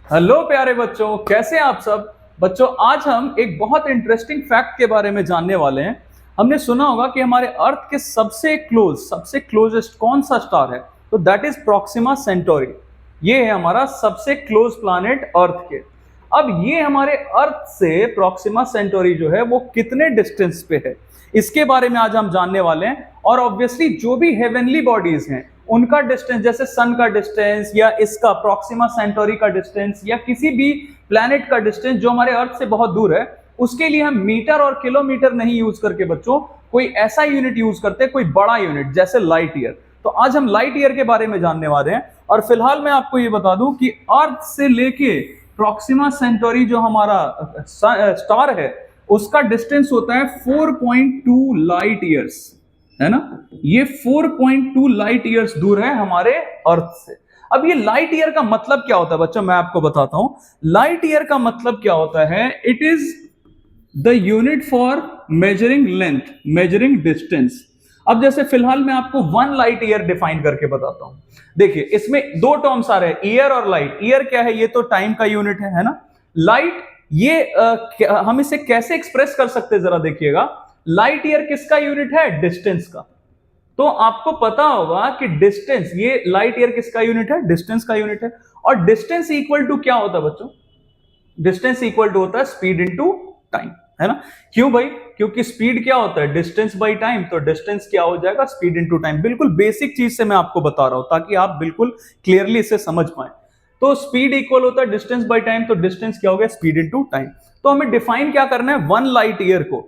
Hello प्यारे बच्चों, कैसे हैं आप सब। बच्चों, आज हम एक बहुत इंटरेस्टिंग फैक्ट के बारे में जानने वाले हैं। हमने सुना होगा कि हमारे अर्थ के सबसे क्लोजेस्ट कौन सा स्टार है, तो दैट इज प्रॉक्सिमा सेंटोरी। ये है हमारा सबसे क्लोज प्लैनेट अर्थ के। अब ये हमारे अर्थ से प्रॉक्सिमा सेंटोरी जो है वो कितने डिस्टेंस पे है, इसके बारे में आज हम जानने वाले हैं। और ऑब्वियसली जो भी हेवनली बॉडीज हैं उनका डिस्टेंस, जैसे सन का डिस्टेंस या इसका प्रॉक्सिमा सेंटोरी का डिस्टेंस या किसी भी प्लैनेट का डिस्टेंस जो हमारे अर्थ से बहुत दूर है, उसके लिए हम मीटर और किलोमीटर नहीं यूज करके बच्चों कोई ऐसा यूनिट यूज करते हैं, कोई बड़ा यूनिट जैसे लाइट ईयर। तो आज हम लाइट ईयर के बारे में जानने वाले हैं। और फिलहाल मैं आपको ये बता दूं कि अर्थ से लेके प्रॉक्सिमा सेंटोरी जो हमारा स्टार है उसका डिस्टेंस होता है 4.2 लाइट ईयर्स, है ना। ये 4.2 लाइट ईयर्स दूर है हमारे अर्थ से। अब ये लाइट ईयर का मतलब क्या होता है बच्चों, मैं आपको बताता हूं। लाइट ईयर का मतलब क्या होता है, it is the unit for measuring length, measuring distance. अब जैसे फिलहाल मैं आपको 1 लाइट ईयर डिफाइन करके बताता हूं। देखिए, इसमें दो टर्म्स आ रहे हैं, ईयर और लाइट। ईयर क्या है, ये तो टाइम का यूनिट है ना। लाइट ये हम इसे कैसे एक्सप्रेस कर सकते हैं, जरा देखिएगा। लाइट ईयर किसका यूनिट है, डिस्टेंस का। तो आपको पता होगा कि डिस्टेंस, ये लाइट ईयर किसका यूनिट है, डिस्टेंस का यूनिट है। और डिस्टेंस इक्वल टू क्या होता है बच्चों, डिस्टेंस इक्वल टू होता है स्पीड इनटू टाइम, है ना। क्यों भाई, क्योंकि स्पीड क्या होता है, डिस्टेंस बाय टाइम। तो डिस्टेंस क्या हो जाएगा, स्पीड इनटू टाइम। बिल्कुल बेसिक चीज से मैं आपको बता रहा हूं ताकि आप बिल्कुल क्लियरली इसे समझ पाए। तो स्पीड इक्वल होता है डिस्टेंस बाय टाइम, तो डिस्टेंस क्या हो गया, स्पीड इनटू टाइम। तो हमें डिफाइन क्या करना है 1 लाइट ईयर को,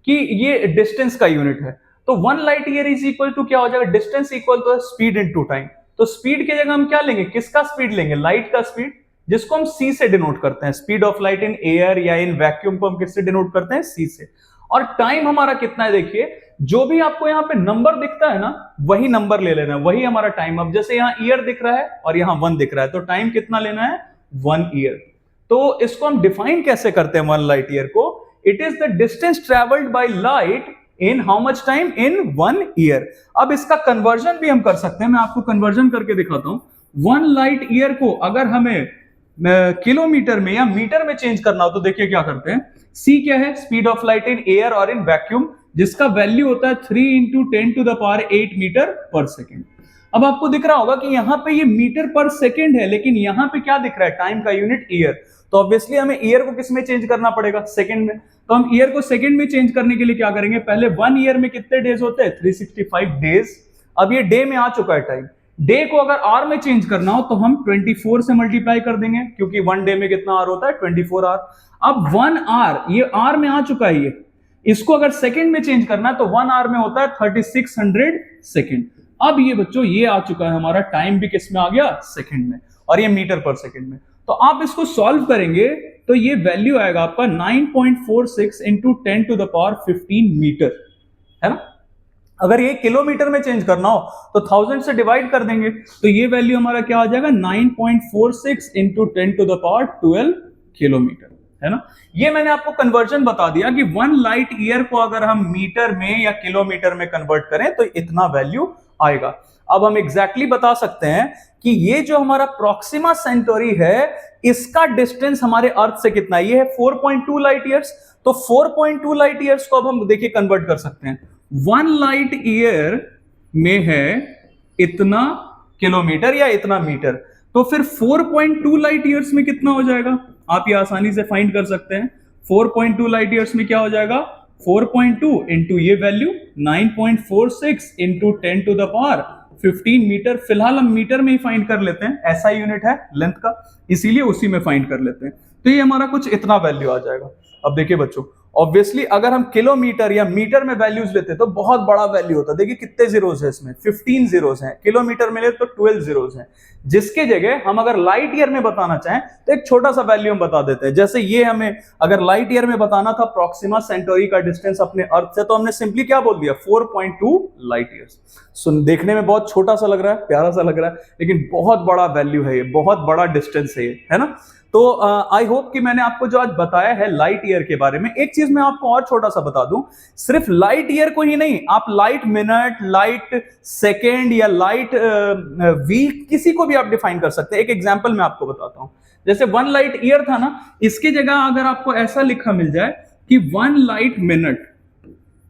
कि ये डिस्टेंस का यूनिट है। तो 1 light year is equal to क्या हो जाएगा, distance equal to speed into time. तो स्पीड की जगह हम क्या लेंगे, किसका स्पीड लेंगे, लाइट का स्पीड, जिसको हम सी से डिनोट करते हैं। Speed of light in air या इन वैक्यूम को हम किससे डिनोट करते हैं, सी से। और टाइम हमारा कितना है, देखिए जो भी आपको यहाँ पे नंबर दिखता है ना, वही नंबर ले लेना है, वही हमारा टाइम। अब जैसे यहाँ ईयर दिख रहा है और यहाँ 1 दिख रहा है, तो टाइम कितना लेना है, 1 ईयर। तो इसको हम डिफाइन कैसे करते हैं 1 लाइट ईयर को, it is the distance travelled by light in how much time, in 1 year. अब इसका कन्वर्जन भी हम कर सकते हैं, मैं आपको कन्वर्जन करके दिखाता हूं। 1 लाइट ईयर को अगर हमें किलोमीटर में या मीटर में चेंज करना हो तो देखिए क्या करते हैं। सी क्या है, speed of light in air और इन वैक्यूम, जिसका वैल्यू होता है 3 into 10 to the power 8 metre per second. अब आपको दिख रहा होगा कि यहां पे ये मीटर पर सेकेंड है, लेकिन यहां पे क्या दिख रहा है, टाइम का यूनिट ईयर। तो ऑब्वियसली हमें ईयर को किस में चेंज करना पड़ेगा, सेकेंड में। तो हम ईयर को सेकेंड में चेंज करने के लिए क्या करेंगे, पहले 1 ईयर में कितने डेज होते हैं, 365 डेज। अब ये डे में आ चुका है टाइम। डे को अगर आर में चेंज करना हो तो हम 24 से मल्टीप्लाई कर देंगे, क्योंकि 1 डे में कितना आर होता है, 24 आर। अब 1 आर, ये आर में आ चुका है, ये इसको अगर सेकंड में चेंज करना है तो 1 आर में होता है 3600 सेकंड। अब ये बच्चों ये आ चुका है हमारा, टाइम भी किस में आ गया, सेकंड में, और ये मीटर पर सेकंड में। तो आप इसको सॉल्व करेंगे तो ये वैल्यू आएगा आपका 9.46 into 10 to the power 15 metre, है ना। अगर ये किलोमीटर में चेंज करना हो तो 1000 से डिवाइड कर देंगे, तो ये वैल्यू हमारा क्या आ जाएगा, 9.46 into 10 to the power 12 kilometre, है ना। ये मैंने आपको कन्वर्जन बता दिया कि 1 लाइट ईयर को अगर हम मीटर में या किलोमीटर में कन्वर्ट करें तो इतना वैल्यू आएगा। अब हम एग्जैक्टली बता सकते हैं कि ये जो हमारा प्रॉक्सिमा सेंटोरी है इसका डिस्टेंस हमारे अर्थ से कितना है, ये है 4.2 लाइट ईयर्स। तो 4.2 लाइट ईयर्स को अब हम देखिए कन्वर्ट कर सकते हैं। 1 लाइट ईयर में है इतना किलोमीटर या इतना मीटर, तो फिर 4.2 लाइट ईयर्स में कितना हो जाएगा, आप ये आसानी से फाइंड कर सकते हैं। 4.2 लाइट ईयर्स में क्या हो जाएगा, 4.2 इंटू ये value 9.46 into 10 to the power 15 metre. फिलहाल हम मीटर में ही फाइंड कर लेते हैं, ऐसा यूनिट है लेंथ का, इसीलिए उसी में फाइंड कर लेते हैं। तो ये हमारा कुछ इतना वैल्यू आ जाएगा। अब देखिए बच्चों, ऑब्वियसली अगर हम किलोमीटर या मीटर में वैल्यूज लेते तो बहुत बड़ा वैल्यू होता। देखिए कितने जीरोस है इसमें, 15 जीरोस हैं। किलोमीटर में ले तो 12 जीरोस हैं। जिसके जगह हम अगर लाइट ईयर में बताना चाहें तो एक छोटा सा वैल्यू हम बता देते हैं। जैसे ये हमें अगर लाइट ईयर में बताना था प्रॉक्सिमा सेंटोरी का डिस्टेंस अपने अर्थ से, तो हमने सिंपली क्या बोल दिया, 4.2 लाइट ईयर्स। सुन, देखने में बहुत छोटा सा लग रहा है, प्यारा सा लग रहा है, लेकिन बहुत बड़ा वैल्यू है ये, बहुत बड़ा डिस्टेंस है ये, है ना। तो आई होप कि मैंने आपको जो आज बताया है लाइट ईयर के बारे में। एक चीज मैं आपको और छोटा सा बता दूं, सिर्फ लाइट ईयर को ही नहीं, आप लाइट मिनट, लाइट सेकेंड या लाइट वीक, किसी को भी आप डिफाइन कर सकते हैं। एक एग्जांपल मैं आपको बताता हूं, जैसे 1 लाइट ईयर था ना, इसकी जगह अगर आपको ऐसा लिखा मिल जाए कि 1 लाइट मिनट,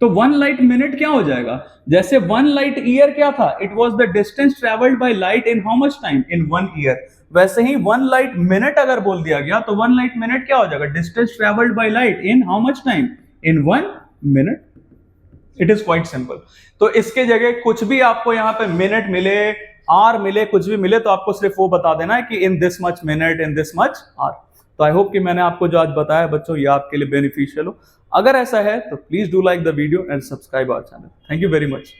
तो 1 लाइट मिनट क्या हो जाएगा? जैसे 1 लाइट ईयर क्या था? It was the distance travelled by light in how much time? In 1 year. वैसे ही 1 लाइट मिनट अगर बोल दिया गया तो 1 लाइट मिनट क्या हो जाएगा? Distance travelled by light in how much time? In 1 minute. It is quite simple. तो इसके जगह कुछ भी आपको यहाँ पे मिनट मिले, आर मिले, कुछ भी मिले, तो आपको सिर्फ वो बता देना है कि in this much minute, in this much hour. तो आई होप कि मैंने आपको जो आज बताया बच्चों, ये आपके लिए बेनिफिशियल हो। अगर ऐसा है तो please do like the video and subscribe our channel. Thank you very much.